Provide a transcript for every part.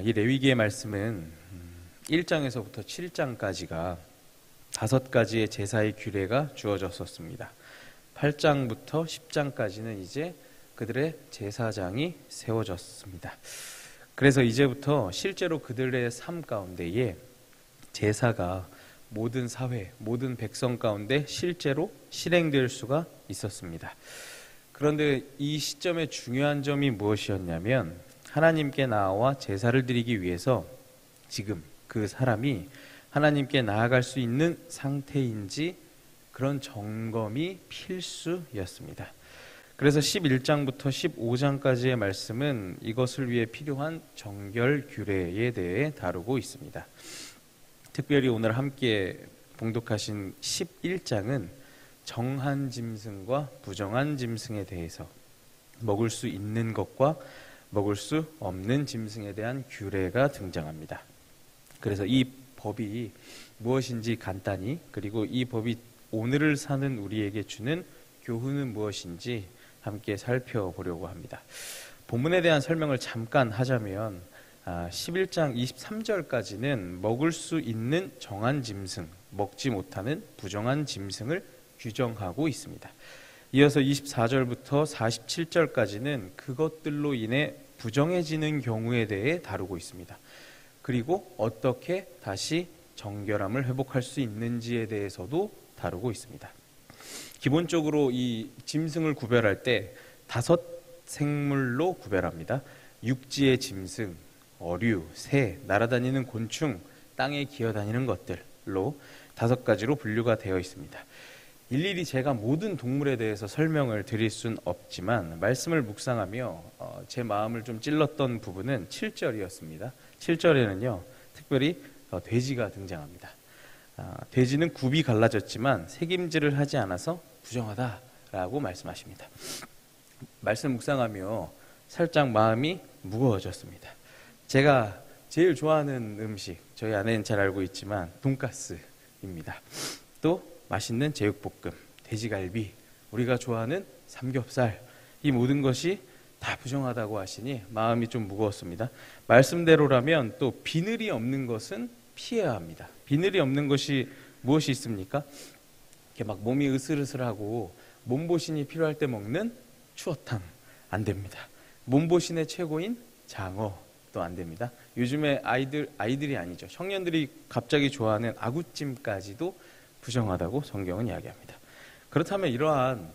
이 레위기의 말씀은 1장에서부터 7장까지가 5가지의 제사의 규례가 주어졌었습니다. 8장부터 10장까지는 이제 그들의 제사장이 세워졌습니다. 그래서 이제부터 실제로 그들의 삶 가운데에 제사가 모든 사회, 모든 백성 가운데 실제로 실행될 수가 있었습니다. 그런데 이 시점의 중요한 점이 무엇이었냐면 하나님께 나아와 제사를 드리기 위해서 지금 그 사람이 하나님께 나아갈 수 있는 상태인지 그런 점검이 필수였습니다. 그래서 11장부터 15장까지의 말씀은 이것을 위해 필요한 정결 규례에 대해 다루고 있습니다. 특별히 오늘 함께 봉독하신 11장은 정한 짐승과 부정한 짐승에 대해서 먹을 수 있는 것과 먹을 수 없는 짐승에 대한 규례가 등장합니다. 그래서 이 법이 무엇인지 간단히, 그리고 이 법이 오늘을 사는 우리에게 주는 교훈은 무엇인지 함께 살펴보려고 합니다. 본문에 대한 설명을 잠깐 하자면 11장 23절까지는 먹을 수 있는 정한 짐승, 먹지 못하는 부정한 짐승을 규정하고 있습니다. 이어서 24절부터 47절까지는 그것들로 인해 부정해지는 경우에 대해 다루고 있습니다. 그리고 어떻게 다시 정결함을 회복할 수 있는지에 대해서도 다루고 있습니다. 기본적으로 이 짐승을 구별할 때 5 생물로 구별합니다. 육지의 짐승, 어류, 새, 날아다니는 곤충, 땅에 기어다니는 것들로 5가지로 분류가 되어 있습니다. 일일이 제가 모든 동물에 대해서 설명을 드릴 순 없지만 말씀을 묵상하며 제 마음을 좀 찔렀던 부분은 7절이었습니다. 7절에는요 특별히 돼지가 등장합니다. 돼지는 굽이 갈라졌지만 새김질을 하지 않아서 부정하다라고 말씀하십니다. 말씀 묵상하며 살짝 마음이 무거워졌습니다. 제가 제일 좋아하는 음식, 저희 아내는 잘 알고 있지만 돈가스입니다. 또 맛있는 제육볶음, 돼지갈비, 우리가 좋아하는 삼겹살, 이 모든 것이 다 부정하다고 하시니 마음이 좀 무거웠습니다. 말씀대로라면 또 비늘이 없는 것은 피해야 합니다. 비늘이 없는 것이 무엇이 있습니까? 이렇게 막 몸이 으슬으슬하고 몸보신이 필요할 때 먹는 추어탕 안 됩니다. 몸보신의 최고인 장어도 안 됩니다. 요즘에 아이들이 아니죠. 청년들이 갑자기 좋아하는 아구찜까지도 부정하다고 성경은 이야기합니다. 그렇다면 이러한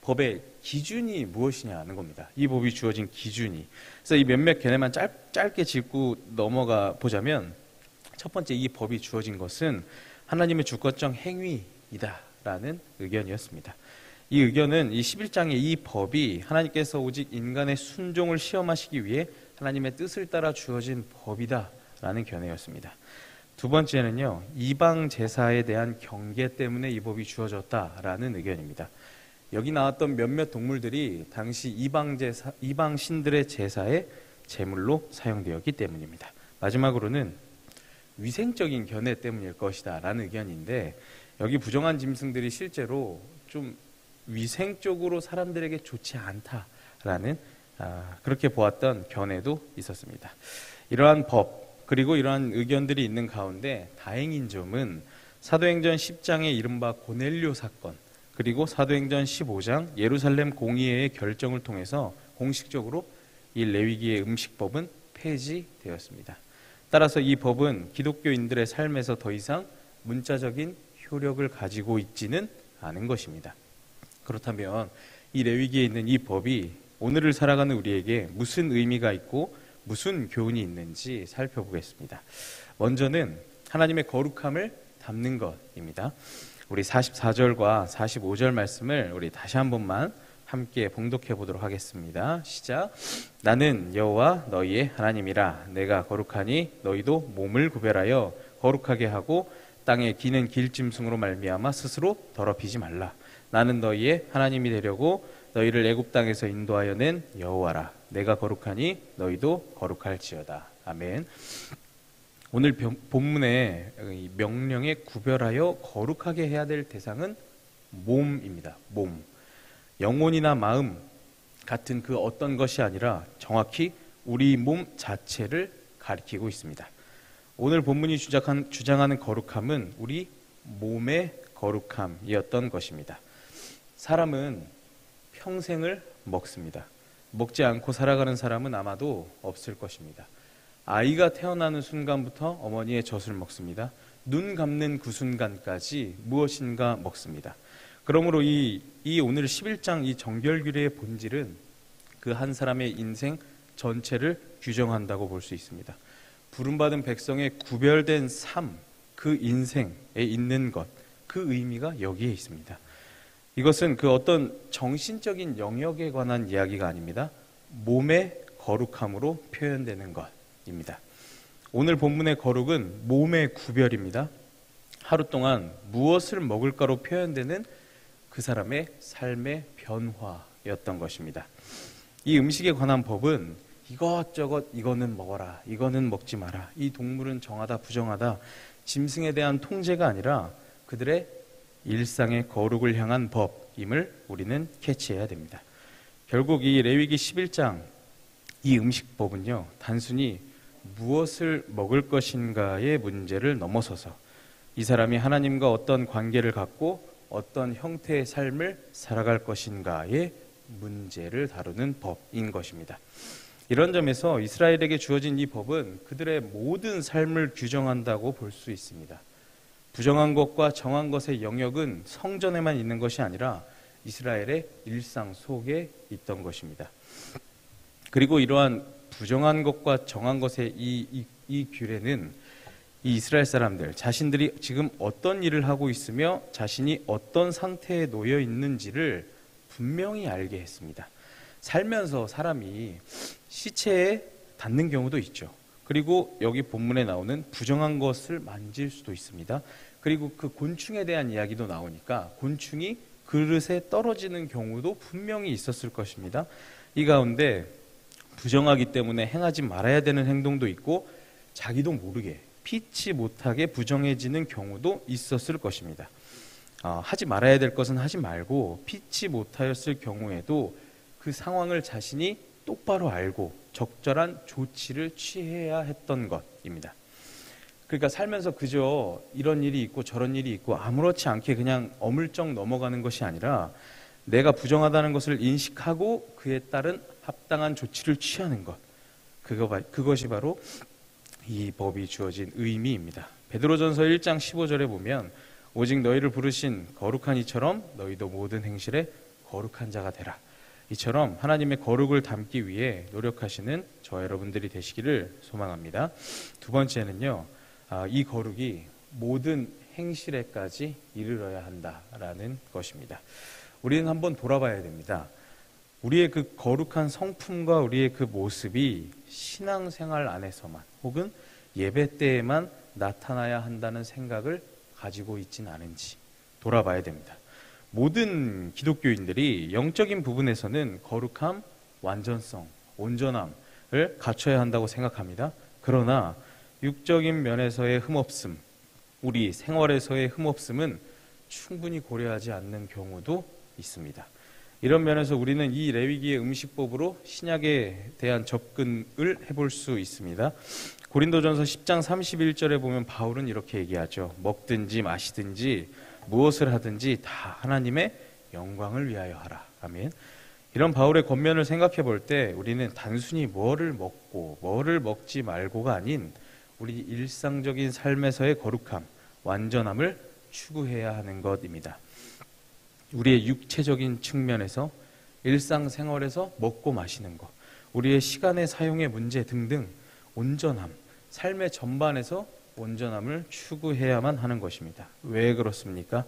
법의 기준이 무엇이냐는 겁니다. 이 법이 주어진 기준이. 그래서 이 몇몇 개념만 짧게 짚고 넘어가 보자면 첫 번째, 이 법이 주어진 것은 하나님의 주권적 행위이다라는 의견이었습니다. 이 의견은 이 11장의 이 법이 하나님께서 오직 인간의 순종을 시험하시기 위해 하나님의 뜻을 따라 주어진 법이다라는 견해였습니다. 두 번째는요, 이방 제사에 대한 경계 때문에 이 법이 주어졌다라는 의견입니다. 여기 나왔던 몇몇 동물들이 당시 이방 신들의 제사의 제물로 사용되었기 때문입니다. 마지막으로는 위생적인 견해 때문일 것이다 라는 의견인데, 여기 부정한 짐승들이 실제로 좀 위생적으로 사람들에게 좋지 않다라는 그렇게 보았던 견해도 있었습니다. 이러한 법, 그리고 이러한 의견들이 있는 가운데 다행인 점은 사도행전 10장의 이른바 고넬료 사건, 그리고 사도행전 15장 예루살렘 공의회의 결정을 통해서 공식적으로 이 레위기의 음식법은 폐지되었습니다. 따라서 이 법은 기독교인들의 삶에서 더 이상 문자적인 효력을 가지고 있지는 않은 것입니다. 그렇다면 이 레위기에 있는 이 법이 오늘을 살아가는 우리에게 무슨 의미가 있고 무슨 교훈이 있는지 살펴보겠습니다. 먼저는 하나님의 거룩함을 담는 것입니다. 우리 44절과 45절 말씀을 우리 다시 한 번만 함께 봉독해 보도록 하겠습니다. 시작. 나는 여호와 너희의 하나님이라. 내가 거룩하니 너희도 몸을 구별하여 거룩하게 하고 땅에 기는 길짐승으로 말미암아 스스로 더럽히지 말라. 나는 너희의 하나님이 되려고 너희를 애굽 땅에서 인도하여 낸 여호와라. 내가 거룩하니 너희도 거룩할지어다. 아멘. 오늘 본문의 명령에 구별하여 거룩하게 해야 될 대상은 몸입니다. 몸. 영혼이나 마음 같은 그 어떤 것이 아니라 정확히 우리 몸 자체를 가리키고 있습니다. 오늘 본문이 주장하는 거룩함은 우리 몸의 거룩함이었던 것입니다. 사람은 평생을 먹습니다. 먹지 않고 살아가는 사람은 아마도 없을 것입니다. 아이가 태어나는 순간부터 어머니의 젖을 먹습니다. 눈 감는 그 순간까지 무엇인가 먹습니다. 그러므로 이 오늘 11장 이 정결규례의 본질은 그 한 사람의 인생 전체를 규정한다고 볼 수 있습니다. 부름받은 백성의 구별된 삶, 그 인생에 있는 것, 그 의미가 여기에 있습니다. 이것은 그 어떤 정신적인 영역에 관한 이야기가 아닙니다. 몸의 거룩함으로 표현되는 것입니다. 오늘 본문의 거룩은 몸의 구별입니다. 하루 동안 무엇을 먹을까로 표현되는 그 사람의 삶의 변화였던 것입니다. 이 음식에 관한 법은 이것저것 이거는 먹어라, 이거는 먹지 마라, 이 동물은 정하다 부정하다, 짐승에 대한 통제가 아니라 그들의 일상의 거룩을 향한 법임을 우리는 캐치해야 됩니다. 결국 이 레위기 11장 이 음식법은요, 단순히 무엇을 먹을 것인가의 문제를 넘어서서 이 사람이 하나님과 어떤 관계를 갖고 어떤 형태의 삶을 살아갈 것인가의 문제를 다루는 법인 것입니다. 이런 점에서 이스라엘에게 주어진 이 법은 그들의 모든 삶을 규정한다고 볼 수 있습니다. 부정한 것과 정한 것의 영역은 성전에만 있는 것이 아니라 이스라엘의 일상 속에 있던 것입니다. 그리고 이러한 부정한 것과 정한 것의 이 규례는 이 이스라엘 사람들 자신들이 지금 어떤 일을 하고 있으며 자신이 어떤 상태에 놓여 있는지를 분명히 알게 했습니다. 살면서 사람이 시체에 닿는 경우도 있죠. 그리고 여기 본문에 나오는 부정한 것을 만질 수도 있습니다. 그리고 그 곤충에 대한 이야기도 나오니까 곤충이 그릇에 떨어지는 경우도 분명히 있었을 것입니다. 이 가운데 부정하기 때문에 행하지 말아야 되는 행동도 있고 자기도 모르게 피치 못하게 부정해지는 경우도 있었을 것입니다. 하지 말아야 될 것은 하지 말고 피치 못하였을 경우에도 그 상황을 자신이 똑바로 알고 적절한 조치를 취해야 했던 것입니다. 그러니까 살면서 그저 이런 일이 있고 저런 일이 있고 아무렇지 않게 그냥 어물쩍 넘어가는 것이 아니라 내가 부정하다는 것을 인식하고 그에 따른 합당한 조치를 취하는 것, 그것이 바로 이 법이 주어진 의미입니다. 베드로전서 1장 15절에 보면 오직 너희를 부르신 거룩한 이처럼 너희도 모든 행실에 거룩한 자가 되라. 이처럼 하나님의 거룩을 담기 위해 노력하시는 저 여러분들이 되시기를 소망합니다. 두 번째는요, 이 거룩이 모든 행실에까지 이르러야 한다라는 것입니다. 우리는 한번 돌아봐야 됩니다. 우리의 그 거룩한 성품과 우리의 그 모습이 신앙생활 안에서만 혹은 예배 때에만 나타나야 한다는 생각을 가지고 있진 않은지 돌아봐야 됩니다. 모든 기독교인들이 영적인 부분에서는 거룩함, 완전성, 온전함을 갖춰야 한다고 생각합니다. 그러나 육적인 면에서의 흠없음, 우리 생활에서의 흠없음은 충분히 고려하지 않는 경우도 있습니다. 이런 면에서 우리는 이 레위기의 음식법으로 신약에 대한 접근을 해볼 수 있습니다. 고린도전서 10장 31절에 보면 바울은 이렇게 얘기하죠. 먹든지 마시든지 무엇을 하든지 다 하나님의 영광을 위하여 하라. 아멘. 이런 바울의 권면을 생각해 볼 때 우리는 단순히 뭐를 먹고 뭐를 먹지 말고가 아닌 우리 일상적인 삶에서의 거룩함, 완전함을 추구해야 하는 것입니다. 우리의 육체적인 측면에서 일상생활에서 먹고 마시는 것, 우리의 시간의 사용의 문제 등등 온전함, 삶의 전반에서 온전함을 추구해야만 하는 것입니다. 왜 그렇습니까?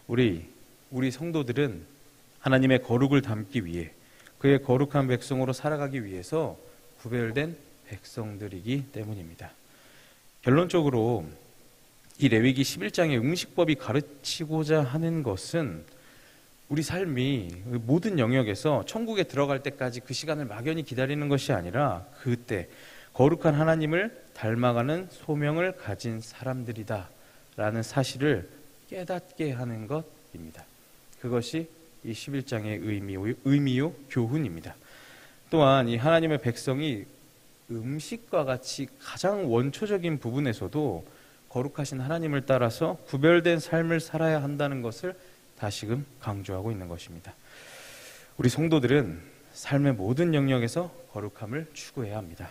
우리 성도들은 하나님의 거룩을 담기 위해 그의 거룩한 백성으로 살아가기 위해서 구별된 백성들이기 때문입니다. 결론적으로 이 레위기 11장의 음식법이 가르치고자 하는 것은 우리 삶이 모든 영역에서 천국에 들어갈 때까지 그 시간을 막연히 기다리는 것이 아니라 그때 거룩한 하나님을 닮아가는 소명을 가진 사람들이다 라는 사실을 깨닫게 하는 것입니다. 그것이 이 11장의 의미요 교훈입니다. 또한 이 하나님의 백성이 음식과 같이 가장 원초적인 부분에서도 거룩하신 하나님을 따라서 구별된 삶을 살아야 한다는 것을 다시금 강조하고 있는 것입니다. 우리 성도들은 삶의 모든 영역에서 거룩함을 추구해야 합니다.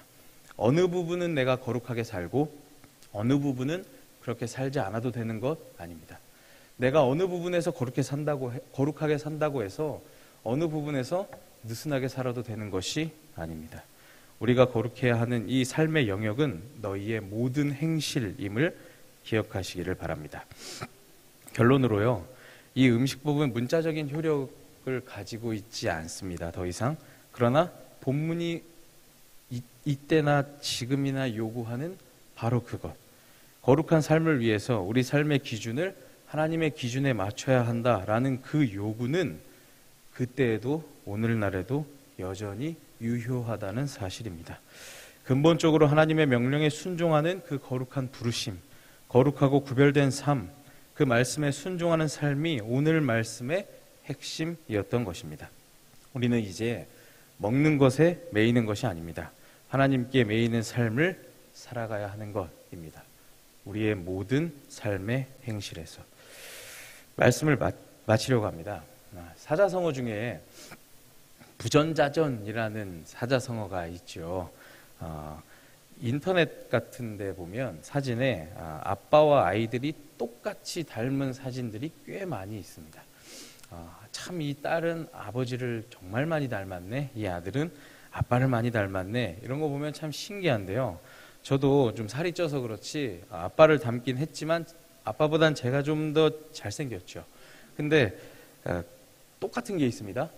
어느 부분은 내가 거룩하게 살고 어느 부분은 그렇게 살지 않아도 되는 것 아닙니다. 내가 어느 부분에서 거룩하게 산다고 해서 어느 부분에서 느슨하게 살아도 되는 것이 아닙니다. 우리가 거룩해야 하는 이 삶의 영역은 너희의 모든 행실임을 기억하시기를 바랍니다. 결론으로요, 이 음식법은 문자적인 효력을 가지고 있지 않습니다. 더 이상. 그러나 본문이 이때나 지금이나 요구하는 바로 그것, 거룩한 삶을 위해서 우리 삶의 기준을 하나님의 기준에 맞춰야 한다라는 그 요구는 그때에도 오늘날에도 여전히 유효하다는 사실입니다. 근본적으로 하나님의 명령에 순종하는 그 거룩한 부르심, 거룩하고 구별된 삶, 그 말씀에 순종하는 삶이 오늘 말씀의 핵심이었던 것입니다. 우리는 이제 먹는 것에 매이는 것이 아닙니다. 하나님께 매이는 삶을 살아가야 하는 것입니다. 우리의 모든 삶의 행실에서. 말씀을 마치려고 합니다. 사자성어 중에 부전자전이라는 사자성어가 있죠. 인터넷 같은 데 보면 사진에 아빠와 아이들이 똑같이 닮은 사진들이 꽤 많이 있습니다. 참 이 딸은 아버지를 정말 많이 닮았네, 이 아들은 아빠를 많이 닮았네, 이런 거 보면 참 신기한데요. 저도 좀 살이 쪄서 그렇지 아빠를 닮긴 했지만 아빠보단 제가 좀 더 잘생겼죠. 근데 똑같은 게 있습니다.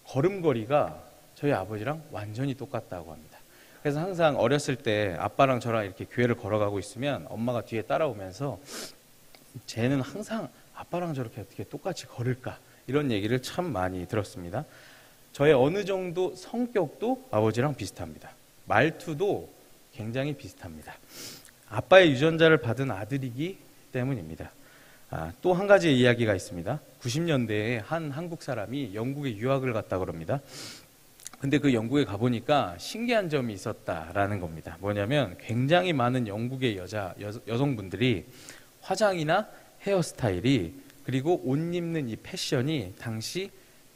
걸음걸이가 저희 아버지랑 완전히 똑같다고 합니다. 그래서 항상 어렸을 때 아빠랑 저랑 이렇게 교회를 걸어가고 있으면 엄마가 뒤에 따라오면서 쟤는 항상 아빠랑 저렇게 어떻게 똑같이 걸을까, 이런 얘기를 참 많이 들었습니다. 저의 어느 정도 성격도 아버지랑 비슷합니다. 말투도 굉장히 비슷합니다. 아빠의 유전자를 받은 아들이기 때문입니다. 또 한 가지 이야기가 있습니다. 90년대에 한 한국 사람이 영국에 유학을 갔다 그럽니다. 근데 그 영국에 가보니까 신기한 점이 있었다라는 겁니다. 뭐냐면 굉장히 많은 영국의 여성분들이 화장이나 헤어스타일이, 그리고 옷 입는 이 패션이 당시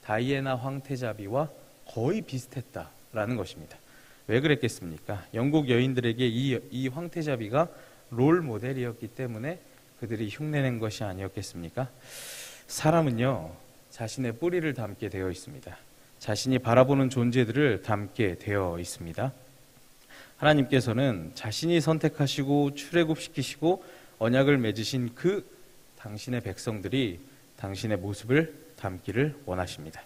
다이애나 황태자비와 거의 비슷했다라는 것입니다. 왜 그랬겠습니까? 영국 여인들에게 이 황태자비가 롤 모델이었기 때문에 그들이 흉내낸 것이 아니었겠습니까? 사람은요, 자신의 뿌리를 담게 되어 있습니다. 자신이 바라보는 존재들을 담게 되어 있습니다. 하나님께서는 자신이 선택하시고 출애굽시키시고 언약을 맺으신 그 당신의 백성들이 당신의 모습을 담기를 원하십니다.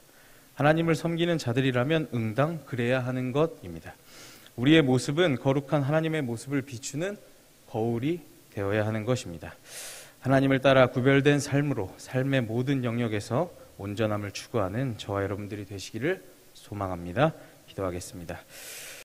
하나님을 섬기는 자들이라면 응당 그래야 하는 것입니다. 우리의 모습은 거룩한 하나님의 모습을 비추는 거울이 되어야 하는 것입니다. 하나님을 따라 구별된 삶으로 삶의 모든 영역에서 온전함을 추구하는 저와 여러분들이 되시기를 소망합니다. 기도하겠습니다.